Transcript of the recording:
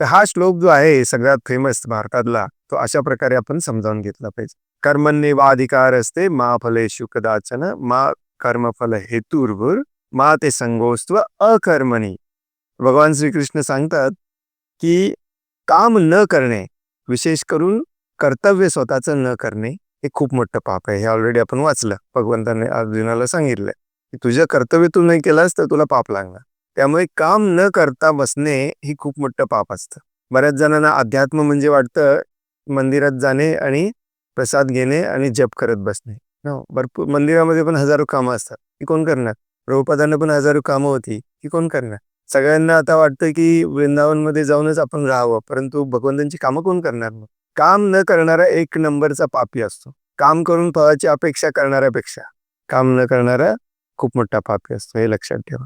तर हा श्लोक जो आहे सगळ्यात फेमस भारतातला, तो अशा प्रकारे आपण समजावून घेतला पाहिजे. कर्मण्येवाधिकार असते मा फलेषु कदाचन मा कर्मफल हेतुर्भुर मा ते संगोस्त्व अकर्मणी. भगवान श्रीकृष्ण सांगतात की काम न करणे, विशेष करून कर्तव्य स्वतःचं न करणे, हे खूप मोठं पाप आहे. हे ऑलरेडी आपण वाचलं. भगवंताने अर्जुनाला सांगितलं की तुझं कर्तव्य तू नाही केलास तर तुला पाप लागणार. त्यामुळे काम न करता बसणे ही खूप मोठं पाप असतं. बऱ्याच जणांना अध्यात्म म्हणजे वाटतं मंदिरात जाणे आणि प्रसाद घेणे आणि जप करत बसणे. भरपूर मंदिरामध्ये पण हजारो कामं असतात, ती कोण करणार? प्रभुपादांना पण हजारो कामं होती, ती कोण करणार? सगळ्यांना आता वाटतं की वृंदावनमध्ये जाऊनच आपण राहावं, परंतु भगवंतांची कामं कोण करणार मग? काम न करणारा एक नंबरचा पापी असतो. काम करून फळाची अपेक्षा करणाऱ्यापेक्षा काम न करणारा खूप मोठा पापी असतो, हे लक्षात ठेवा.